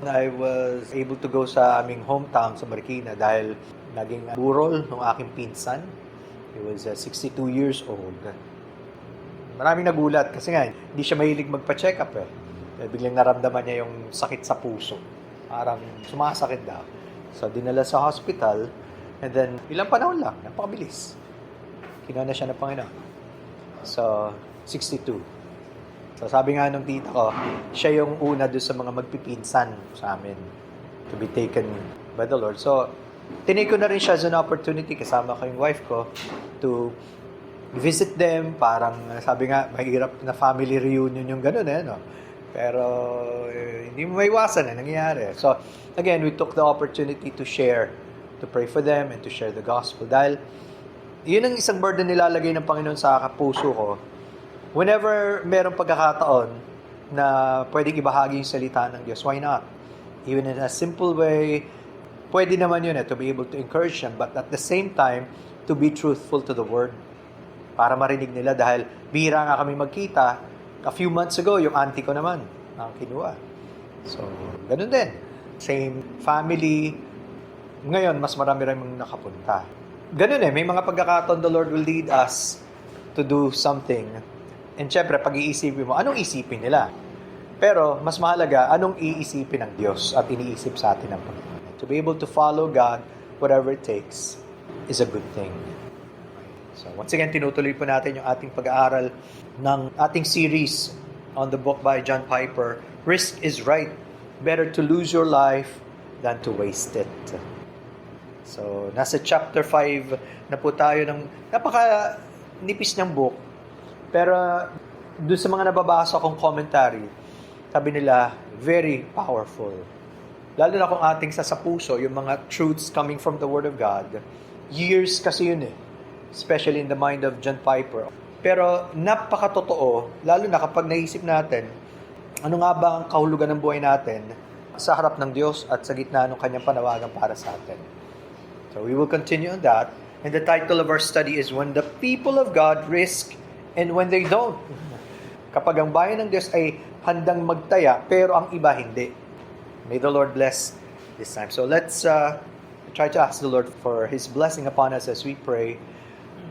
I was able to go sa aming hometown sa Marikina dahil naging burol ng aking pinsan. He was 62 years old. Maraming nagulat kasi nga, hindi siya mahilig magpa-check up eh. Biglang naramdaman niya yung sakit sa puso. Parang sumasakit daw. So, dinala sa hospital and then, ilang panahon lang, napakabilis. Kinana siya ng Panginoon. So, 62. So, sabi nga nung tita ko, siya yung una doon sa mga magpipinsan sa amin to be taken by the Lord. So, tinake ko na rin siya as an opportunity, kasama ko yung wife ko, to visit them. Parang, sabi nga, mahirap na family reunion yung gano'n eh, no? Pero, hindi mo maiwasan nangyayari. So, again, we took the opportunity to share, to pray for them, and to share the gospel. Dahil, yun ang isang burden nilalagay ng Panginoon sa puso ko. Whenever merong pagkakataon na pwedeng ibahagi yung salita ng Diyos, why not? Even in a simple way, pwede naman yun to be able to encourage them, but at the same time, to be truthful to the Word. Para marinig nila dahil bihira nga kami magkita. A few months ago, yung auntie ko naman ang kinuha. So, ganun din. Same family. Ngayon, mas marami-raming nakapunta. Ganun may mga pagkakataon the Lord will lead us to do something. And syempre, pag-iisipin mo, anong isipin nila? Pero, mas mahalaga, anong iisipin ng Diyos at iniisip sa atin ng Panginoon. To be able to follow God, whatever it takes, is a good thing. So, once again, tinutuloy po natin yung ating pag-aaral ng ating series on the book by John Piper, Risk is Right. Better to lose your life than to waste it. So, nasa chapter 5 na po tayo ng napaka-nipis ng book. Pero, doon sa mga nababasa kong commentary, sabi nila, very powerful. Lalo na kung ating sasapuso, yung mga truths coming from the Word of God. Years kasi yun especially in the mind of John Piper. Pero napakatotoo, lalo na kapag naisip natin, ano nga ba ang kahulugan ng buhay natin sa harap ng Diyos at sa gitna ng kanyang panawagan para sa atin. So we will continue on that. And the title of our study is When the People of God Risk and When They Don't. Kapag ang bayan ng Diyos ay handang magtaya, pero ang iba hindi. May the Lord bless this time. So let's try to ask the Lord for His blessing upon us as we pray.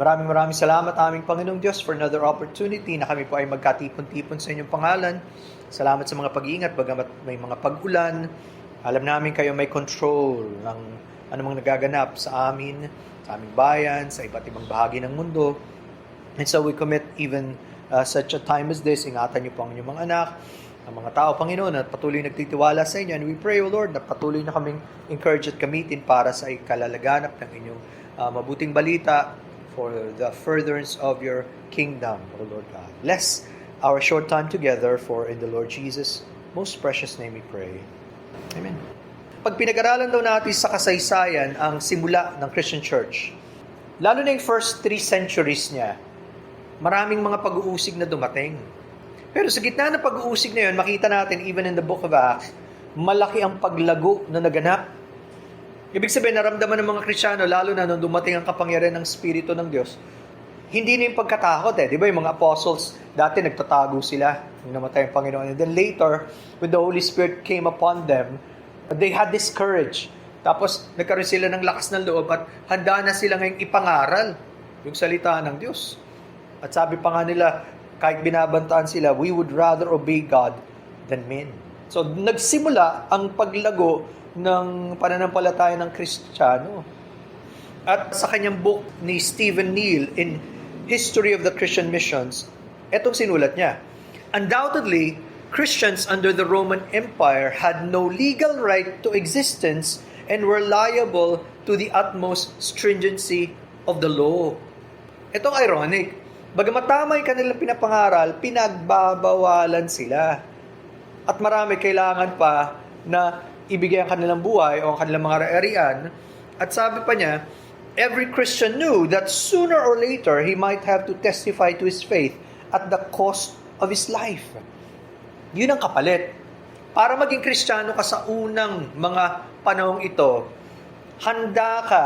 Maraming salamat aming Panginoong Diyos for another opportunity na kami po ay magkatipon-tipon sa inyong pangalan. Salamat sa mga pag-iingat, bagamat may mga pag-ulan. Alam namin kayo may control ng anumang nagaganap sa amin, sa aming bayan, sa iba't ibang bahagi ng mundo. And so we commit even such a time as this. Ingatan niyo po ang inyong mga anak, ang mga tao, Panginoon, at patuloy nagtitiwala sa inyo. And we pray, O Lord, na patuloy na kaming encourage at gamitin para sa ikalalaganap ng inyong mabuting balita for the furtherance of your kingdom, O Lord God. Bless our short time together, for in the Lord Jesus' most precious name we pray. Amen. Pag pinag-aralan daw natin sa kasaysayan ang simula ng Christian Church, lalo na yung first 3 centuries niya, maraming mga pag-uusig na dumating. Pero sa gitna ng pag-uusig na yun, makita natin, even in the book of Acts, malaki ang paglago na naganap. Ibig sabihin, naramdaman ng mga Kristiyano, lalo na nung dumating ang kapangyarihan ng Espiritu ng Diyos, hindi na yung pagkatakot Di ba yung mga apostles, dati nagtatago sila nung namatay ang Panginoon. And then later, when the Holy Spirit came upon them, they had this courage. Tapos, nagkaroon sila ng lakas ng loob at handa na sila ngayong ipangaral yung salita ng Diyos. At sabi pa nga nila, kahit binabantaan sila, we would rather obey God than men. So, nagsimula ang paglago ng pananampalataya ng Kristiyano. At sa kanyang book ni Stephen Neal in History of the Christian Missions, etong sinulat niya. Undoubtedly, Christians under the Roman Empire had no legal right to existence and were liable to the utmost stringency of the law. Itong ironic. Bagamat tama yung kanilang pinapangaral, pinagbabawalan sila. At marami kailangan pa na ibigay ang kanilang buhay o ang kanilang mga ari-arian. At sabi pa niya, every Christian knew that sooner or later he might have to testify to his faith at the cost of his life. Yun ang kapalit. Para maging Kristiyano ka sa unang mga panahong ito, handa ka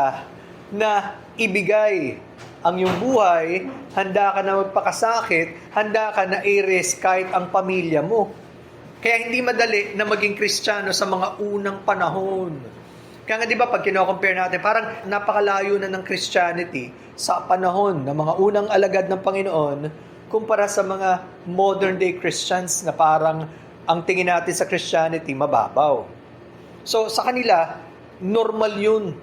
na ibigay ang iyong buhay, handa ka na magpakasakit, handa ka na i-risk kahit ang pamilya mo. Kaya hindi madali na maging Kristiyano sa mga unang panahon. Kaya nga di ba pag kino-compare natin, parang napakalayo na ng Christianity sa panahon ng mga unang alagad ng Panginoon kumpara sa mga modern day Christians na parang ang tingin natin sa Christianity mababaw. So sa kanila, normal yun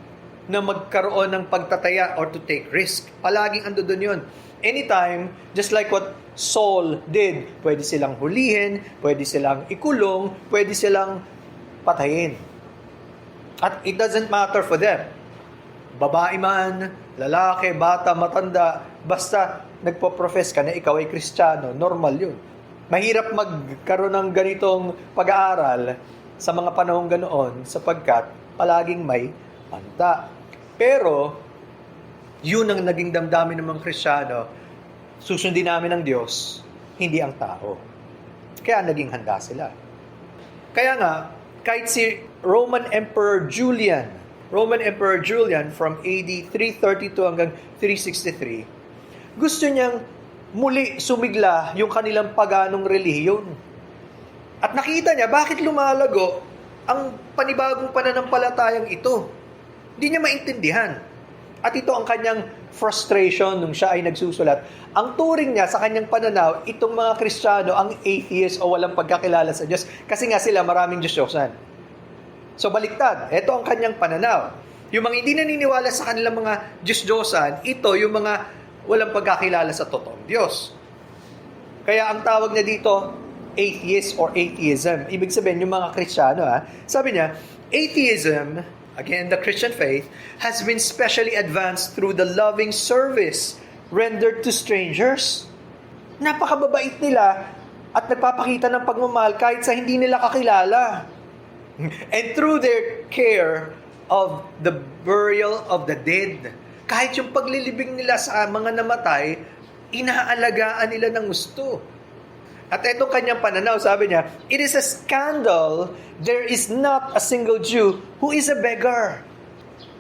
na magkaroon ng pagtataya or to take risk. Palaging ando doon yun. Anytime, just like what Saul did, pwede silang hulihin, pwede silang ikulong, pwede silang patayin. At it doesn't matter for them. Babae man, lalaki, bata, matanda, basta nagpo-profess ka na ikaw ay Kristiyano, normal yun. Mahirap magkaroon ng ganitong pag-aaral sa mga panahong ganoon sapagkat palaging may panta. Pero, yun ang naging damdamin ng mga Kristiyano, susundin namin ang Diyos, hindi ang tao. Kaya naging handa sila. Kaya nga, kahit si Roman Emperor Julian from AD 332 hanggang 363, gusto niyang muli sumigla yung kanilang paganong relihiyon. At nakita niya bakit lumalago ang panibagong pananampalatayang ito. Hindi niya maintindihan. At ito ang kanyang frustration nung siya ay nagsusulat. Ang turing niya sa kanyang pananaw, itong mga Kristiyano ang atheist o walang pagkakilala sa Diyos. Kasi nga sila maraming Diyos-Diyosan. So baliktad, ito ang kanyang pananaw. Yung mga hindi naniniwala sa kanilang mga Diyos-Diyosan, ito yung mga walang pagkakilala sa totoong Diyos. Kaya ang tawag niya dito, atheist or atheism. Ibig sabihin, yung mga Kristiyano, sabi niya, atheism, again, the Christian faith, has been specially advanced through the loving service rendered to strangers. Napakababait nila at nagpapakita ng pagmamahal kahit sa hindi nila kakilala. And through their care of the burial of the dead, kahit yung paglilibing nila sa mga namatay, inaalagaan nila ng gusto. At itong kanyang pananaw, sabi niya, it is a scandal there is not a single Jew who is a beggar.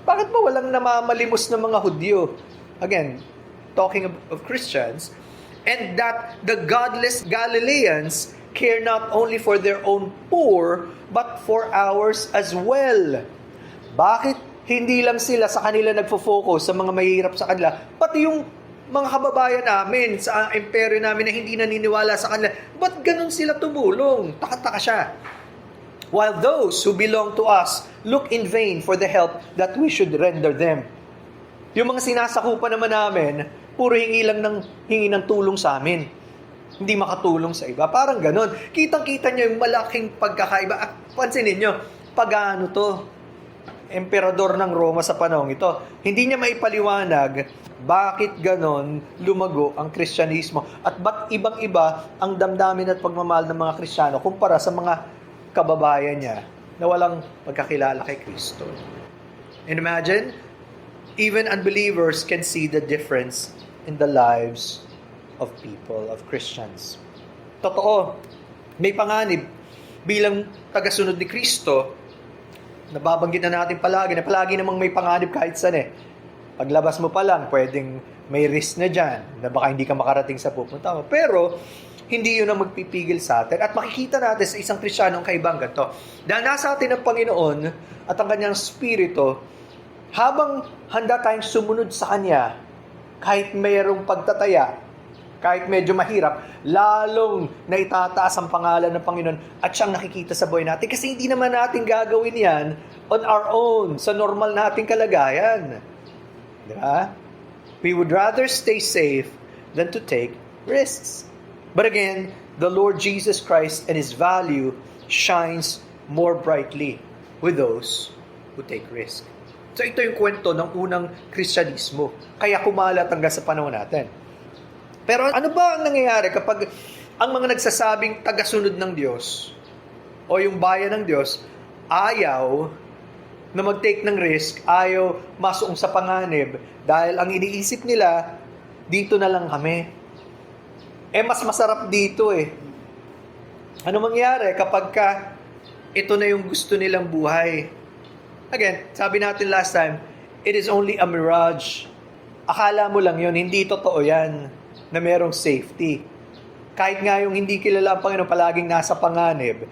Bakit ba walang namamalimos ng mga Hudyo? Again, talking of Christians. And that the godless Galileans care not only for their own poor, but for ours as well. Bakit hindi lang sila sa kanila nagfo-focus sa mga mahihirap sa kanila, pati yung mga kababayan namin sa imperyo namin na hindi naniniwala sa kanila, ba't ganun sila tumulong? Taka-taka siya. While those who belong to us look in vain for the help that we should render them. Yung mga sinasakupan naman namin, puro hingi ng tulong sa amin. Hindi makatulong sa iba. Parang ganun. Kitang-kita nyo yung malaking pagkakaiba. At pansinin nyo, pagano to? Emperador ng Roma sa panahon ito. Hindi niya maipaliwanag bakit ganon lumago ang Kristyanismo at ba't ibang-iba ang damdamin at pagmamahal ng mga Kristiyano kumpara sa mga kababayan niya na walang pagkakilala kay Kristo. And imagine, even unbelievers can see the difference in the lives of people, of Christians. Totoo, may panganib bilang tagasunod ni Kristo. Nababanggit na natin palagi na palagi namang may panganib kahit saan eh. Paglabas mo pa lang, pwedeng may risk na dyan na baka hindi ka makarating sa pupunta mo. Pero, hindi yun ang magpipigil sa atin. At makikita natin sa isang Kristiyano ang kaibang ganito. Dahil nasa atin ang Panginoon at ang kanyang Espiritu, habang handa tayong sumunod sa Kanya, kahit mayroong pagtataya, kahit medyo mahirap, lalong naitataas ang pangalan ng Panginoon at siyang nakikita sa buhay natin. Kasi hindi naman natin gagawin yan on our own, sa normal nating kalagayan. Diba? We would rather stay safe than to take risks. But again, the Lord Jesus Christ and His value shines more brightly with those who take risk. So ito yung kwento ng unang Kristyanismo. Kaya kumalat hanggang sa panahon natin. Pero ano ba ang nangyayari kapag ang mga nagsasabing tagasunod ng Diyos o yung bayan ng Diyos ayaw na mag-take ng risk, ayaw masuong sa panganib dahil ang iniisip nila, dito na lang kami. Mas masarap dito eh. Ano mangyayari kapag ito na yung gusto nilang buhay? Again, sabi natin last time, it is only a mirage. Akala mo lang yun, hindi totoo yan na merong safety. Kahit nga yung hindi kilala ang Panginoon, palaging nasa panganib.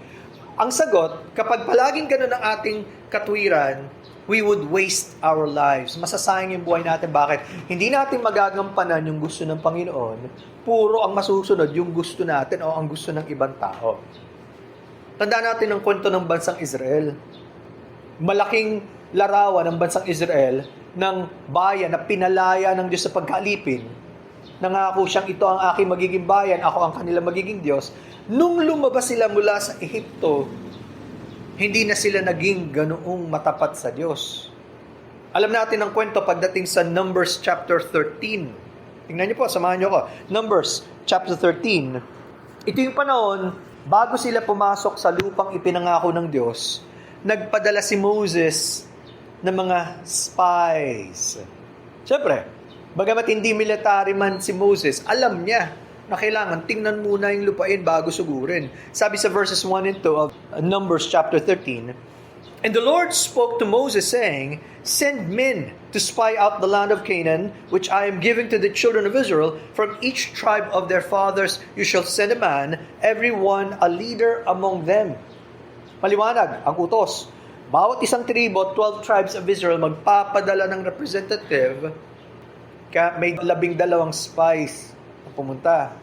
Ang sagot, kapag palaging ganun ang ating katwiran, we would waste our lives. Masasayang yung buhay natin. Bakit? Hindi natin magagampanan yung gusto ng Panginoon. Puro ang masusunod yung gusto natin o ang gusto ng ibang tao. Tandaan natin ang kwento ng bansang Israel. Malaking larawan ng bansang Israel ng bayan na pinalaya ng Diyos sa pagkalipin. Nangako siyang, ito ang aking magiging bayan, ako ang kanilang magiging Diyos. Nung lumabas sila mula sa Ehipto, hindi na sila naging ganoong matapat sa Diyos. Alam natin ang kwento pagdating sa Numbers chapter 13. Tingnan niyo po, samahan niyo ako. Numbers chapter 13. Ito yung panahon, bago sila pumasok sa lupang ipinangako ng Diyos, nagpadala si Moses ng mga spies. Siyempre, bagamat hindi military man si Moses, alam niya na kailangan tingnan muna yung lupain bago sugurin. Sabi sa verses 1 and 2 of Numbers chapter 13, "And the Lord spoke to Moses, saying, Send men to spy out the land of Canaan, which I am giving to the children of Israel. From each tribe of their fathers you shall send a man, every one a leader among them." Maliwanag ang utos. Bawat isang tribo, 12 tribes of Israel, magpapadala ng representative. Kaya may 12 spies na pumunta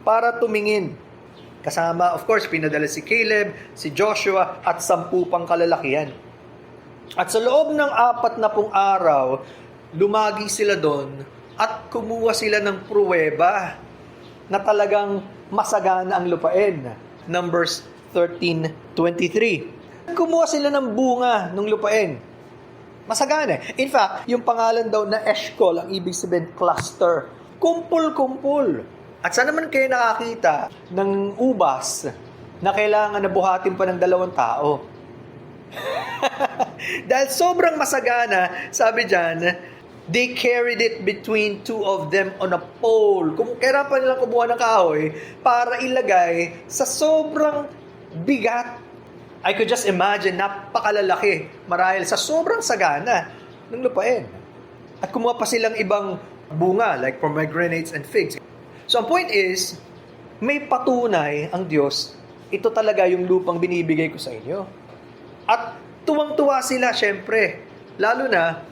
para tumingin. Kasama, of course, pinadala si Caleb, si Joshua, at 10 pang kalalakihan. At sa loob ng 40 araw, lumagi sila doon at kumuha sila ng pruweba na talagang masagana ang lupain. Numbers 13:23. Kumuha sila ng bunga ng lupain. Masagana. In fact, yung pangalan daw na Eshcol, ang ibig sabihin cluster. Kumpul-kumpul. At saan naman kayo nakakita ng ubas na kailangan na buhatin pa ng 2 tao? Dahil sobrang masagana, sabi dyan, they carried it between 2 of them on a pole. Kung kahirapan nilang kumuha ng kahoy para ilagay sa sobrang bigat. I could just imagine, napakalalaki marahil sa sobrang sagana ng lupain. At kumuha pa silang ibang bunga, like pomegranates and figs. So ang point is, may patunay ang Diyos, ito talaga yung lupang binibigay ko sa inyo. At tuwang-tuwa sila, syempre. Lalo na,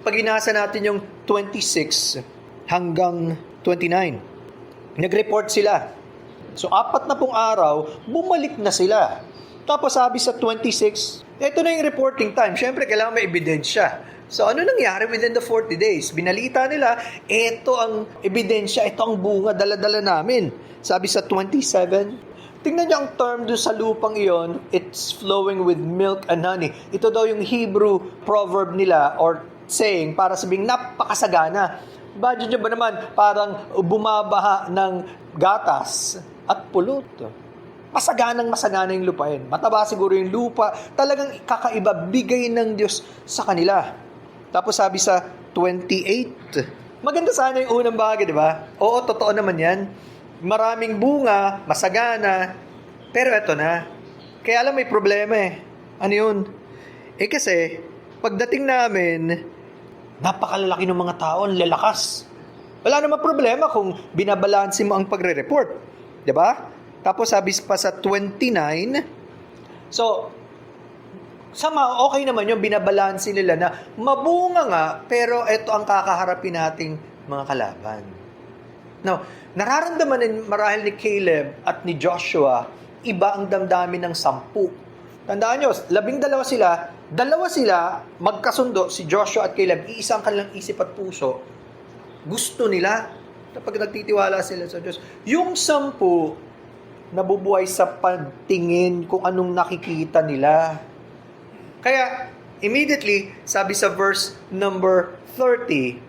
pag inasa natin yung 26 hanggang 29. Nag-report sila. So 40 araw, bumalik na sila. Tapos sabi sa 26, ito na yung reporting time. Siyempre, kailangan may ebidensya. So, ano nangyari within the 40 days? Binalita nila, ito ang ebidensya, ito ang bunga, dala-dala namin. Sabi sa 27, tingnan niyo ang term doon sa lupang iyon, it's flowing with milk and honey. Ito daw yung Hebrew proverb nila or saying para sabing napakasagana. Imagine niyo ba naman, parang bumabaha ng gatas at pulot. Masagana yung lupain. Mataba siguro yung lupa. Talagang kakaiba, bigay ng Diyos sa kanila. Tapos sabi sa 28, maganda sana yung unang bagay, di ba? Oo, totoo naman yan. Maraming bunga, masagana. Pero eto na. Kaya alam, may problema eh. Ano yun? Kasi, pagdating namin, napakalalaki ng mga tao, ang lalakas. Wala namang problema kung binabalansin mo ang pagre-report. Di ba? Tapos sabi pa sa 29, so, okay naman yung binabalansin nila na mabunga nga, pero ito ang kakaharapin nating mga kalaban. Now, nararamdaman din marahil ni Caleb at ni Joshua, iba ang damdamin ng 10. Tandaan nyo, 12 sila, 2 sila, magkasundo, si Joshua at Caleb, iisang kanilang isip at puso. Gusto nila, kapag nagtitiwala sila sa Diyos. Yung 10, nabubuhay sa pagtingin kung anong nakikita nila. Kaya, immediately, sabi sa verse number 30,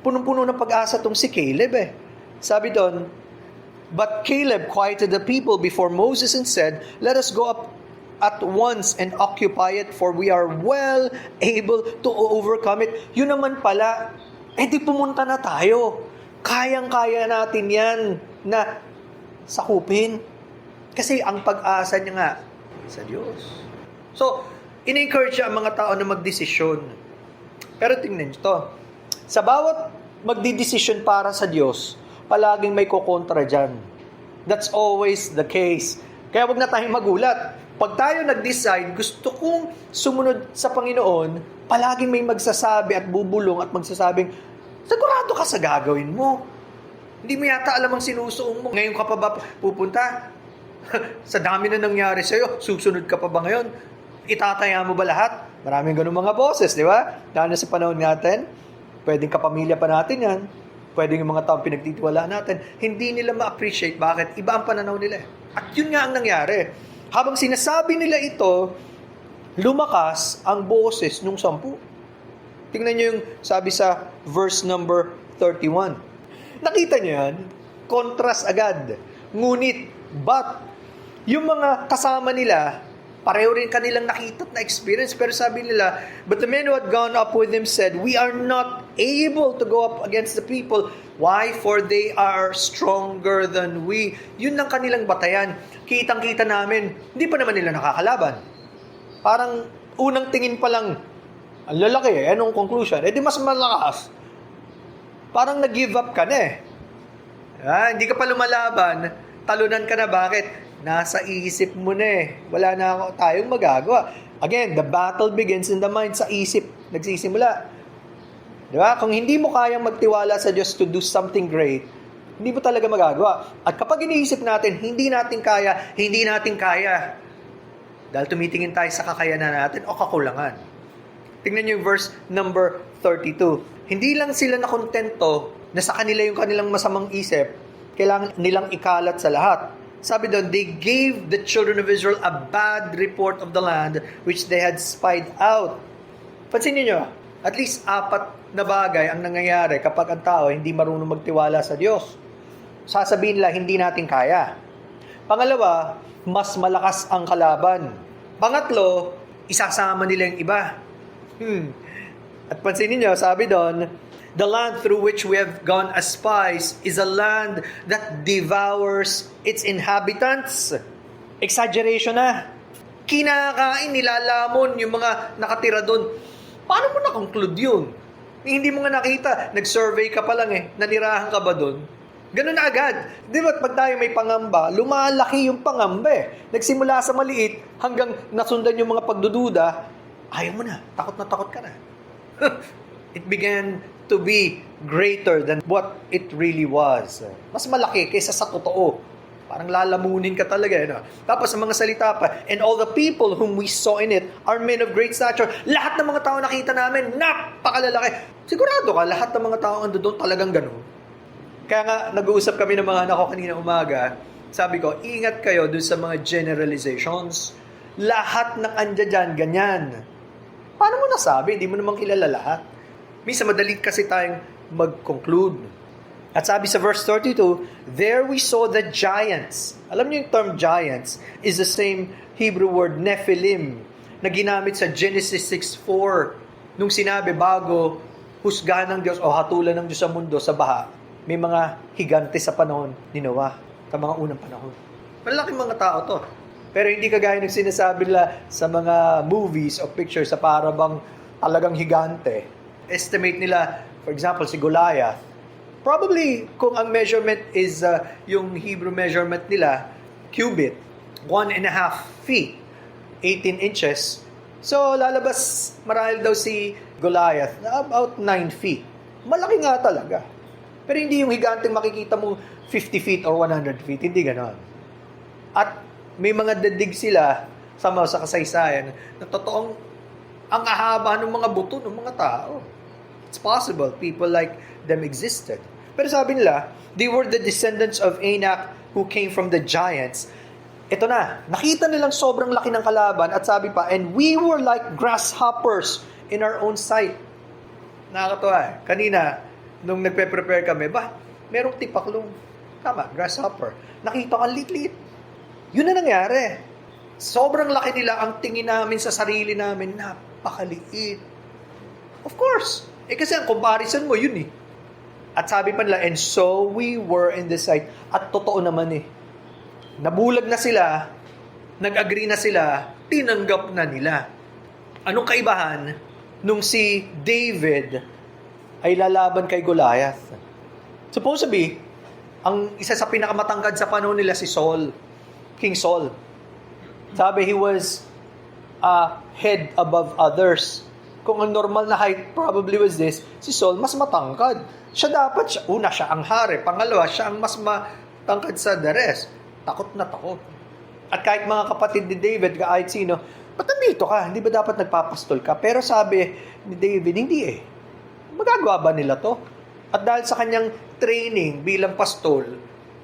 punong-puno ng pag-asa tong si Caleb eh. Sabi doon, "But Caleb quieted the people before Moses and said, Let us go up at once and occupy it, for we are well able to overcome it." Yun naman pala, di pumunta na tayo. Kayang-kaya natin yan na sakupin. Kasi ang pag-asa niya nga sa Diyos. So, in-encourage ang mga tao na magdesisyon. Pero tingnan nyo to. Sa bawat magdidesisyon para sa Diyos, palaging may kukontra dyan. That's always the case. Kaya wag na tayong magulat. Pag tayo nag-decide, gusto kong sumunod sa Panginoon, palaging may magsasabi at bubulong at magsasabing, sigurado ka sa gagawin mo. Hindi mo yata alam ang sinusuong mo. Ngayon ka pa ba pupunta? Sa dami na nangyari sa'yo, susunod ka pa ba ngayon? Itataya mo ba lahat? Maraming ganun mga boses, di ba? Lalo na sa panahon natin, pwedeng kapamilya pa natin yan. Pwedeng yung mga taong pinagtitiwalaan natin. Hindi nila ma-appreciate. Bakit? Iba ang pananaw nila. At yun nga ang nangyari. Habang sinasabi nila ito, lumakas ang boses nung 10. Tingnan nyo yung sabi sa verse number 31. Nakita nyo yan? Contrast agad. Ngunit, but, yung mga kasama nila, pareho rin kanilang nakita at na-experience. Pero sabi nila, but the men who had gone up with him said, we are not able to go up against the people. Why? For they are stronger than we. Yun ang kanilang batayan. Kitang-kita namin, hindi pa naman nila nakakalaban. Parang unang tingin pa lang, ang lalaki eh. Anong conclusion? Eh di mas malakas. Parang nag-give up ka na eh. Hindi ka pa lumalaban, talunan ka na. Bakit? Nasa isip mo na eh. Wala na tayong magagawa. Again, the battle begins in the mind. Sa isip, nagsisimula. Diba? Kung hindi mo kayang magtiwala sa Diyos to do something great, hindi mo talaga magagawa. At kapag iniisip natin, hindi natin kaya. Dahil tumitingin tayo sa kakayanan natin o kakulangan. Tingnan niyo yung verse number 32. Hindi lang sila nakontento na sa kanila yung kanilang masamang isip, kailangan nilang ikalat sa lahat. Sabi doon, they gave the children of Israel a bad report of the land which they had spied out. Pansinin nyo, at least 4 na bagay ang nangyayari kapag ang tao hindi marunong magtiwala sa Diyos. Sasabihin nila, hindi natin kaya. Pangalawa, mas malakas ang kalaban. Pangatlo, isasama nila yung iba. At pansinin nyo, sabi doon, the land through which we have gone as spies is a land that devours its inhabitants. Exaggeration na. Kinakain, nilalamon yung mga nakatira doon. Paano mo na-conclude yun? Hindi mo nga nakita. Nag-survey ka pa lang eh. Nanirahan ka ba doon? Ganun na agad. Di ba pag tayo may pangamba, lumalaki yung pangamba eh. Nagsimula sa maliit hanggang nasundan yung mga pagdududa, ayaw mo na. Takot na takot ka na. It began to be greater than what it really was. Mas malaki kaysa sa totoo. Parang lalamunin ka talaga. No? Tapos ang mga salita pa, and all the people whom we saw in it are men of great stature. Lahat ng mga tao nakita namin, napakalalaki. Sigurado ka, lahat ng mga tao ando doon talagang ganun. Kaya nga, nag-uusap kami ng mga anak ko kanina umaga. Sabi ko, ingat kayo dun sa mga generalizations. Lahat ng andyan dyan, ganyan. Paano mo nasabi? Hindi mo namang kilala lahat. Minsan madali kasi tayong mag-conclude. At sabi sa verse 32, there we saw the giants. Alam niyo yung term giants is the same Hebrew word Nephilim na ginamit sa Genesis 6:4 nung sinabi bago husgahan ng Diyos o hatulan ng Diyos sa mundo sa baha, may mga higante sa panahon ni Noah, sa mga unang panahon. Malaking mga tao to. Pero hindi kagaya ng sinasabi nila sa mga movies o pictures sa parabang talagang higante. Estimate nila, for example, si Goliath. Probably, kung ang measurement is yung Hebrew measurement nila, cubit, 1.5 feet, 18 inches. So, lalabas marahil daw si Goliath na about 9 feet. Malaki nga talaga. Pero hindi yung higanteng makikita mo 50 feet or 100 feet. Hindi ganon. At may mga dadig sila sa kasaysayan na totoong ang ahaba ng mga buto ng mga tao. It's possible. People like them existed. Pero sabi nila, they were the descendants of Anak who came from the giants. Ito na, nakita nilang sobrang laki ng kalaban at sabi pa, and we were like grasshoppers in our own sight. Nakakatawa eh. Kanina, nung nagpe-prepare kami, merong tipaklong. Tama, grasshopper. Nakita ko ang lit-lit. Yun na nangyari. Sobrang laki nila, ang tingin namin sa sarili namin, napakaliit. Of course. Kasi ang comparison mo, yun eh. At sabi pa nila, and so we were in the sight. At totoo naman eh. Nabulag na sila, nag-agree na sila, tinanggap na nila. Anong kaibahan nung si David ay lalaban kay Goliath? Supposedly, Ang isa sa pinakamatangkad sa panahon nila si Saul, King Saul. Sabi, he was a head above others. Kung ang normal na height probably was this, si Saul mas matangkad. Siya ang hari. Pangalawa, siya ang mas matangkad sa the rest. Takot na takot. At kahit mga kapatid ni David, kahit sino, ba't nandito ka? Hindi ba dapat nagpapastol ka? Pero sabi ni David, hindi eh. Magagawa ba nila to? At dahil sa kanyang training bilang pastol,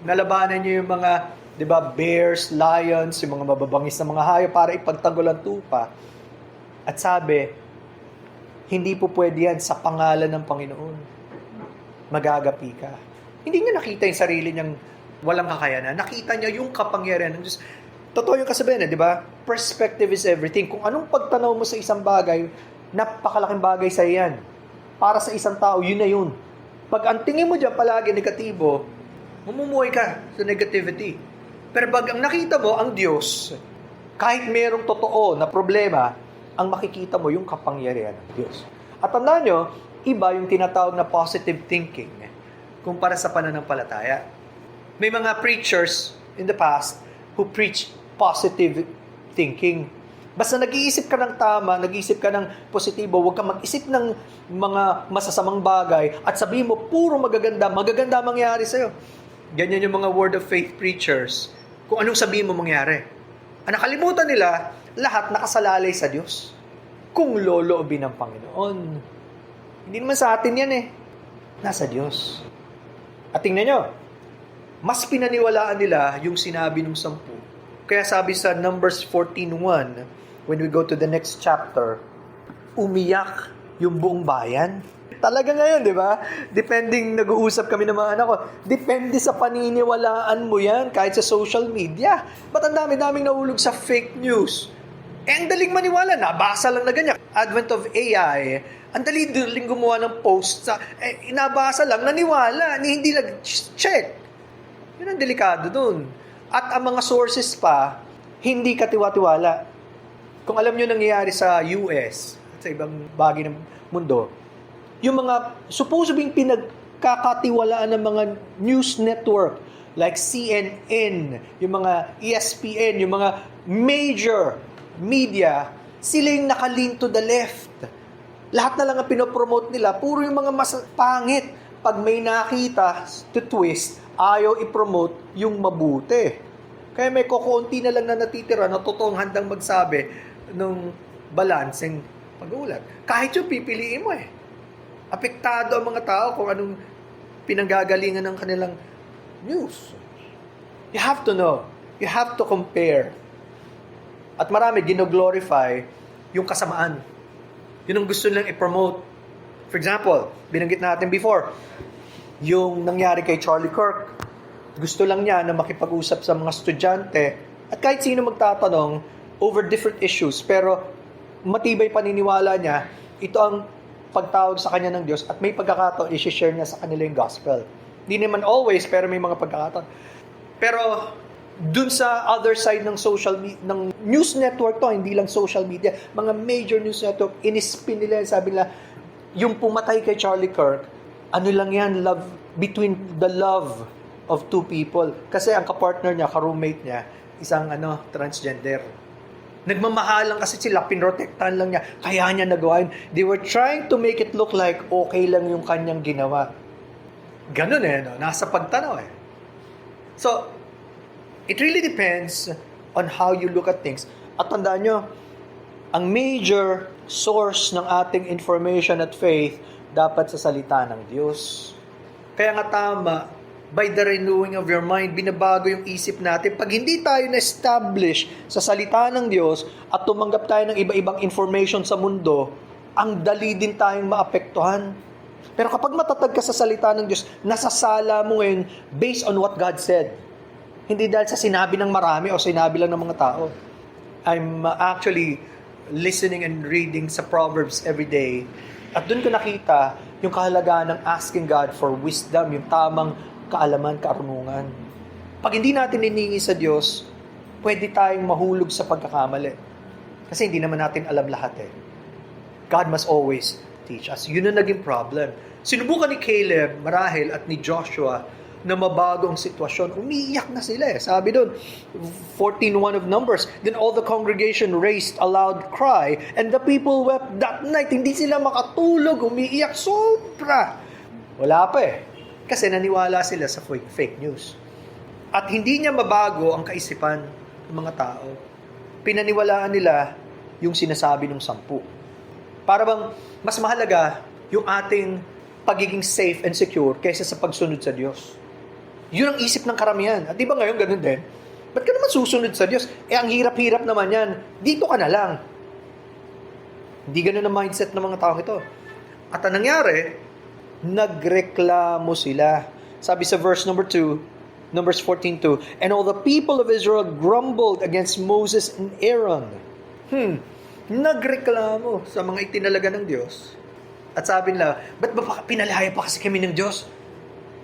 nalabanan niya yung mga, di ba, bears, lions, yung mga mababangis na mga hayop para ipagtanggol ang tupa. At sabi, hindi po pwede yan sa pangalan ng Panginoon. Magagapi ka. Hindi niya nakita yung sarili niyang walang kakayanan. Nakita niya yung kapangyarihan ng Diyos. Totoo yung kasabihan, di ba? Perspective is everything. Kung anong pagtanaw mo sa isang bagay, napakalaking bagay sa iyan. Para sa isang tao, yun na yun. Pag ang tingin mo dyan palagi negatibo, mamumuhay ka sa negativity. Pero pag ang nakita mo, ang Diyos, kahit merong totoo na problema, ang makikita mo yung kapangyarihan ng Diyos. At tandaan nyo, iba yung tinatawag na positive thinking kumpara sa pananampalataya. May mga preachers in the past who preach positive thinking. Basta nag-iisip ka ng tama, nag-iisip ka ng positibo, huwag ka mag-isip ng mga masasamang bagay at sabihin mo, puro magaganda mangyari sa'yo. Ganyan yung mga word of faith preachers. Kung anong sabihin mo mangyari. Ang nakalimutan nila, lahat nakasalalay sa Diyos. Kung loloobin ng Panginoon. Hindi naman sa atin yan eh. Nasa Diyos. At tingnan nyo, mas pinaniwalaan nila yung sinabi ng 10. Kaya sabi sa Numbers 14:1, when we go to the next chapter, umiyak yung buong bayan. Talaga ngayon, di ba? Depending, nag-uusap kami ng mga anak ko, depende sa paniniwalaan mo yan, kahit sa social media. Ba't ang dami-daming nahulog sa fake news? Ang daling maniwala, nabasa lang na ganyan. Advent of AI, ang daling gumawa ng post sa, inabasa lang, naniwala, hindi nag-check. Yun ang delikado dun. At ang mga sources pa, hindi katiwa-tiwala. Kung alam nyo nangyayari sa US, at sa ibang bagay ng mundo, yung mga supposedly pinagkakatiwalaan ng mga news network like CNN, yung mga ESPN, yung mga major media, sila yung nakalink to the left. Lahat na lang ang pinopromote nila, puro yung mga mas pangit. Pag may nakita to twist, ayaw i-promote yung mabuti. Kaya may kukunti na lang na natitira na totoong handang magsabi ng balancing pag-uulat. Kahit yung pipiliin mo eh. Apektado ang mga tao kung anong pinanggagalingan ng kanilang news. You have to know. You have to compare. At marami gino-glorify yung kasamaan. Yun ang gusto nilang i-promote. For example, binanggit natin before, yung nangyari kay Charlie Kirk. Gusto lang niya na makipag-usap sa mga estudyante at kahit sino magtatanong over different issues. Pero matibay paniniwala niya, ito ang pagtawag sa kanya ng Diyos at may pagkakataon, i-share niya sa kanila yung gospel. Hindi naman always, pero may mga pagkakataon. Pero dun sa other side ng social media, ng news network to, hindi lang social media, mga major news network, inispin nila, sabi nila, yung pumatay kay Charlie Kirk, ano lang yan, love, between the love of two people. Kasi ang kapartner niya, ka-roommate niya, isang transgender. Nagmamahalan kasi sila, pinrotektahan lang niya, kaya niya nagawa yun. They were trying to make it look like okay lang yung kanyang ginawa. Ganun nasa pagtanaw eh. So, it really depends on how you look at things. At tandaan nyo, ang major source ng ating information at faith dapat sa salita ng Diyos. Kaya nga tama, by the renewing of your mind, binabago yung isip natin. Pag hindi tayo na-establish sa salita ng Diyos at tumanggap tayo ng iba-ibang information sa mundo, ang dali din tayong maapektuhan. Pero kapag matatag ka sa salita ng Diyos, nasasala mo ngayon based on what God said. Hindi dahil sa sinabi ng marami o sinabi lang ng mga tao. I'm actually listening and reading sa Proverbs every day. At doon ko nakita yung kahalagaan ng asking God for wisdom, yung tamang kaalaman, karunungan. Pag hindi natin hiningi sa Diyos, pwede tayong mahulog sa pagkakamali. Kasi hindi naman natin alam lahat eh. God must always teach us. Yun ang naging problem. Sinubukan ni Caleb, marahil, at ni Joshua na mabago ang sitwasyon. Umiiyak na sila eh. Sabi doon, 14:1 of Numbers, then all the congregation raised a loud cry, and the people wept that night. Hindi sila makatulog, umiiyak sobra. Wala pa eh. Kasi naniwala sila sa fake news. At hindi niya mabago ang kaisipan ng mga tao. Pinaniwalaan nila yung sinasabi ng 10. Para bang mas mahalaga yung ating pagiging safe and secure kaysa sa pagsunod sa Diyos. Yun ang isip ng karamihan. At di ba ngayon ganun din? Ba't ka naman susunod sa Diyos? Ang hirap-hirap naman yan. Dito ka na lang. Hindi ganun ang mindset ng mga tao ito. At ang nangyari, nagreklamo sila. Sabi sa verse number 2, Numbers 14:2, and all the people of Israel grumbled against Moses and Aaron. Nagreklamo sa mga itinalaga ng Diyos. At sabi nila, ba't ba pinalaya pa kasi kami ng Diyos?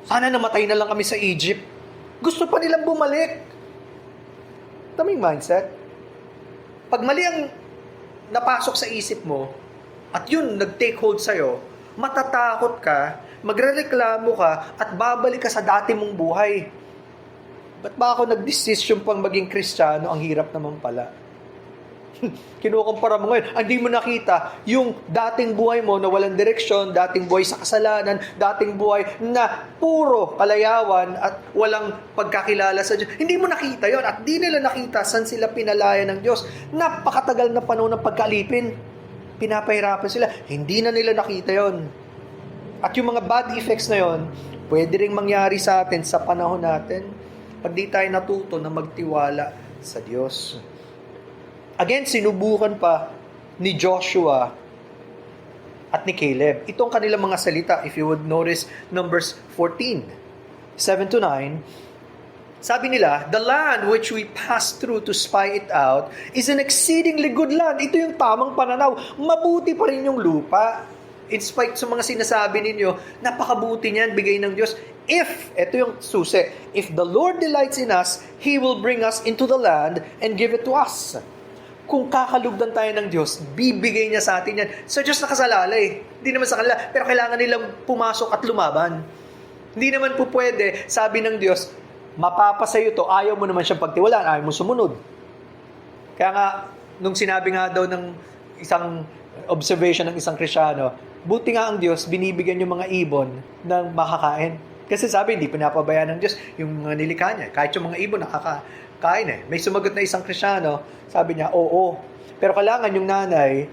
Sana namatay na lang kami sa Egypt. Gusto pa nilang bumalik. Taming mindset. Pag mali ang napasok sa isip mo, at yun nag-take hold sa'yo, matatakot ka, magrereklamo ka, at babalik ka sa dati mong buhay. Ba't ba ako nag-decision pang maging Kristiyano? Ang hirap naman pala. Kinukumpara mo ngayon, hindi mo nakita yung dating buhay mo na walang direksyon, dating buhay sa kasalanan, dating buhay na puro kalayawan at walang pagkakilala sa Diyos. Hindi mo nakita yon at di nila nakita saan sila pinalaya ng Diyos. Napakatagal na panahon ng pagkalipin. Pinapahirapan sila. Hindi na nila nakita yon. At yung mga bad effects na yon, pwede ring mangyari sa atin sa panahon natin pag di tayo natuto na magtiwala sa Diyos. Again, sinubukan pa ni Joshua at ni Caleb. Ito ang kanilang mga salita. If you would notice, Numbers 14, 7-9, sabi nila, the land which we passed through to spy it out is an exceedingly good land. Ito yung tamang pananaw. Mabuti pa rin yung lupa. In spite sa mga sinasabi ninyo, napakabuti niyan, bigay ng Diyos. Ito yung susi, if the Lord delights in us, He will bring us into the land and give it to us. Kung kakalugdan tayo ng Diyos, bibigay niya sa atin yan. Sa Diyos nakasalalay. Hindi naman sa kanila. Pero kailangan nilang pumasok at lumaban. Hindi naman po pwede, sabi ng Diyos, mapapasayo to, ayaw mo naman siyang pagtiwalaan, ayaw mo sumunod. Kaya nga, nung sinabi nga daw ng isang observation ng isang Kristiyano, buti nga ang Diyos, binibigyan yung mga ibon ng makakain. Kasi sabi, hindi pinapabayaan ng Diyos yung mga nilikha niya. Kahit yung mga ibon nakakain eh. May sumagot na isang Kristiyano, sabi niya, oo. Pero kailangan yung nanay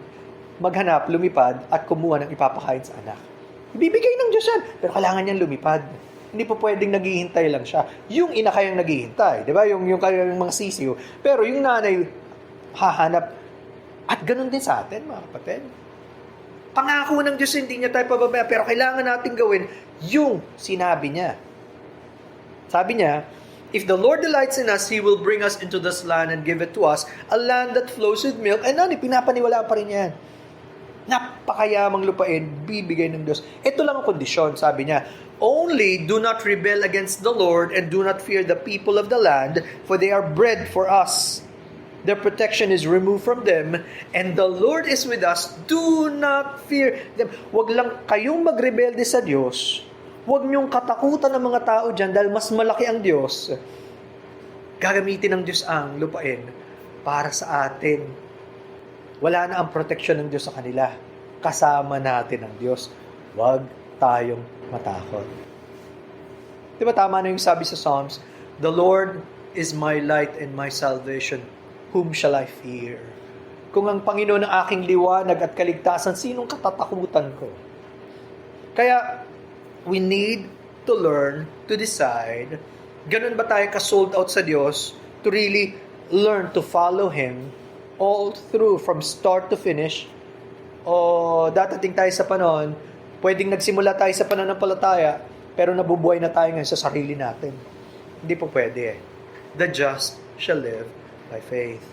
maghanap, lumipad, at kumuha ng ipapakain sa anak. Ibibigay ng Diyos yan, pero kailangan niyang lumipad. Hindi po pwedeng naghihintay lang siya. Yung ina kayang naghihintay, di ba? Yung kayang mga sisiyo. Pero yung nanay, hahanap. At ganun din sa atin, mga kapatid. Pangako ng Diyos, hindi niya tayo pababaya, pero kailangan natin gawin yung sinabi niya. Sabi niya, if the Lord delights in us, He will bring us into this land and give it to us, a land that flows with milk and honey. Pinapaniwalaan pa rin yan. Napakayamang lupain, bibigay ng Diyos. Ito lang ang kondisyon, sabi niya, only do not rebel against the Lord and do not fear the people of the land, for they are bread for us. Their protection is removed from them, and the Lord is with us. Do not fear them. Huwag lang kayong magrebelde sa Diyos. Huwag niyong katakutan ng mga tao dyan dahil mas malaki ang Diyos. Gagamitin ng Diyos ang lupain para sa atin. Wala na ang protection ng Diyos sa kanila. Kasama natin ang Diyos. Huwag tayong matakot. Di ba tama na yung sabi sa Psalms? The Lord is my light and my salvation. Whom shall I fear? Kung ang Panginoon ang aking liwanag at kaligtasan, sinong katatakutan ko? Kaya, we need to learn to decide, ganun ba tayo ka-sold out sa Diyos to really learn to follow Him all through from start to finish? O dadating tayo sa panahon, pwedeng nagsimula tayo sa pananampalataya, pero nabubuhay na tayo ngayon sa sarili natin. Hindi po pwede eh. The just shall live by faith.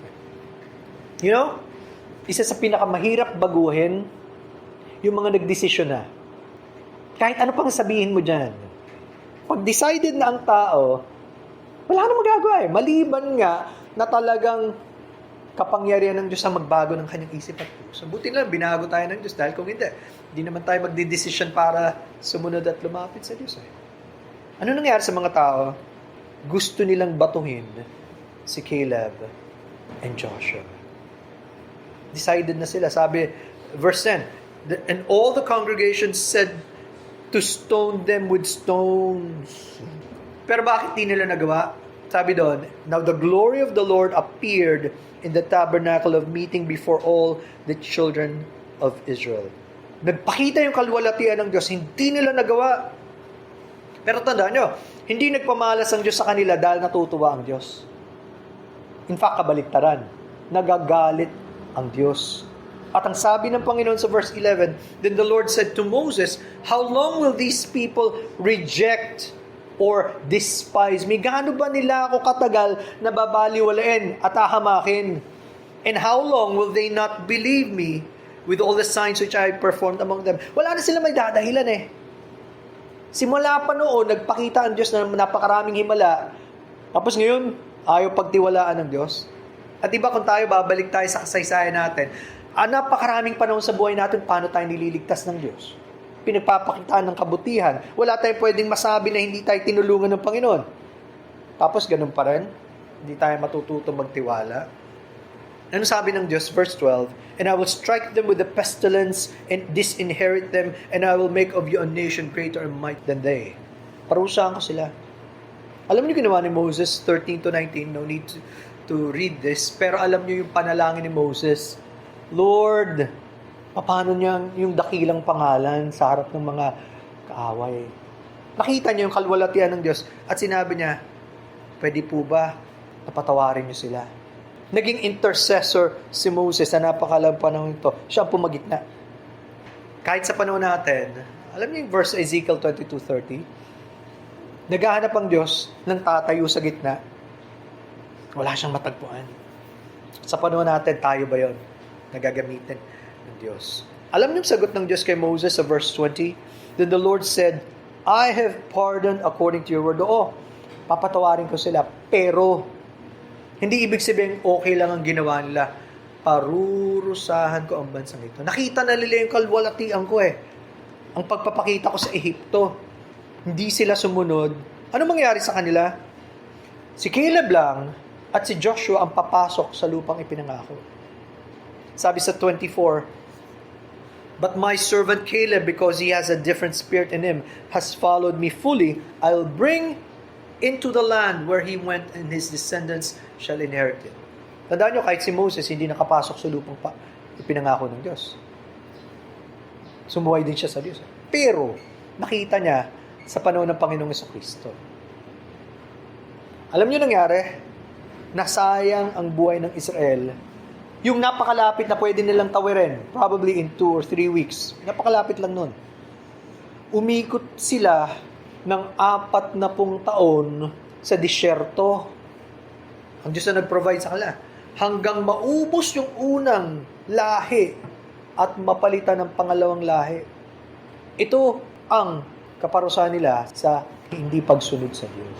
You know, isa sa pinakamahirap baguhin, yung mga nagdesisyon na. Kahit ano pang sabihin mo dyan. Pag decided na ang tao, wala na magagawa eh. Maliban nga na talagang kapangyarihan ng Diyos ang magbago ng kanyang isip at puso. Buti lang, binago tayo ng Diyos dahil kung hindi naman tayo magdidesisyon para sumunod at lumapit sa Diyos eh. Ano nangyari sa mga tao? Gusto nilang batuhin si Caleb and Joshua. Decided na sila. Sabi, verse 10, and all the congregation said to stone them with stones. Pero bakit di nila nagawa? Sabi doon, now the glory of the Lord appeared in the tabernacle of meeting before all the children of Israel. Nagpakita yung kalwalatian ng Diyos, hindi nila nagawa. Pero tandaan nyo, hindi nagpamalas ang Diyos sa kanila dahil natutuwa ang Diyos. In fact, kabaliktaran, nagagalit ang Diyos. At ang sabi ng Panginoon sa verse 11, then the Lord said to Moses, how long will these people reject or despise me? Gaano ba nila ako katagal na babaliwalain at ahamakin? And how long will they not believe me with all the signs which I performed among them? Wala na sila may dadahilan eh. Simula pa noon, nagpakita ang Diyos na napakaraming himala. Tapos ngayon, ayaw pagtiwalaan ng Diyos. At iba kung tayo, babalik tayo sa kasaysayan natin, napakaraming panahon sa buhay natin, paano tayo nililigtas ng Diyos? Pinagpapakitaan ng kabutihan. Wala tayong pwedeng masabi na hindi tayo tinulungan ng Panginoon. Tapos ganun pa rin, hindi tayo matututo magtiwala. Ano sabi ng Diyos? Verse 12, and I will strike them with the pestilence and disinherit them, and I will make of you a nation greater in might than they. Parusahan ko sila. Alam niyo ginawa ni Moses 13 to 19, no need to read this, pero alam niyo yung panalangin ni Moses, Lord, paano niya yung dakilang pangalan sa harap ng mga kaaway? Nakita niya yung kalwalatian ng Diyos at sinabi niya, pwede po ba napatawarin niyo sila? Naging intercessor si Moses sa napakalang panahon ito. Siya ang pumagitna. Kahit sa panahon natin, alam niyo yung verse Ezekiel 22:30, naghahanap ang Diyos ng tatayo sa gitna. Wala siyang matagpuan. Sa panahon natin, tayo ba yun? Nagagamitin ng Diyos. Alam niyo yung sagot ng Diyos kay Moses sa verse 20? Then the Lord said, I have pardoned according to your word. Oo, papatawarin ko sila. Pero, hindi ibig sabihin okay lang ang ginawa nila. Parurusahan ko ang bansang ito. Nakita na nila yung kalwalatian ko eh. Ang pagpapakita ko sa Ehipto. Hindi sila sumunod. Ano mangyari sa kanila? Si Caleb lang at si Joshua ang papasok sa lupang ipinangako. Sabi sa 24, but my servant Caleb, because he has a different spirit in him, has followed me fully. I'll bring into the land where he went, and his descendants shall inherit it. Tandaan nyo, kahit si Moses, hindi nakapasok sa lupang ipinangako ng Diyos. Sumuway din siya sa Diyos. Pero, nakita niya sa panahon ng Panginoong Jesucristo. Alam nyo nangyari? Nasayang ang buhay ng Israel. Yung napakalapit na pwede nilang tawirin, probably in 2 or 3 weeks. Napakalapit lang nun. Umikot sila ng 40 taon sa disyerto. Ang Diyos na nag-provide sa kanila. Hanggang maubos yung unang lahi at mapalitan ng pangalawang lahi. Ito ang kaparusahan nila sa hindi pagsunod sa Diyos.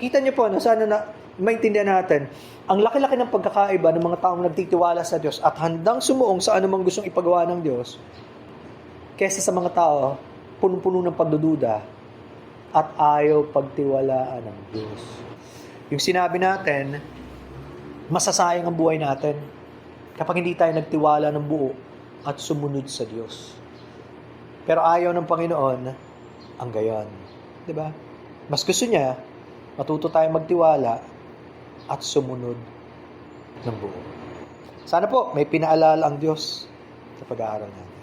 Kita niyo po, sana na maintindihan natin, ang laki-laki ng pagkakaiba ng mga taong nagtitiwala sa Diyos at handang sumuong sa anumang gustong ipagawa ng Diyos kaysa sa mga tao punong-puno ng pagdududa at ayaw pagtiwalaan ng Diyos. Yung sinabi natin, masasayang ang buhay natin kapag hindi tayo nagtiwala ng buo at sumunod sa Diyos. Pero ayaw ng Panginoon ang gayon. Diba? Mas gusto niya, matuto tayo magtiwala at sumunod ng buo. Sana po, may pinaalala ang Diyos sa pag-aaral natin.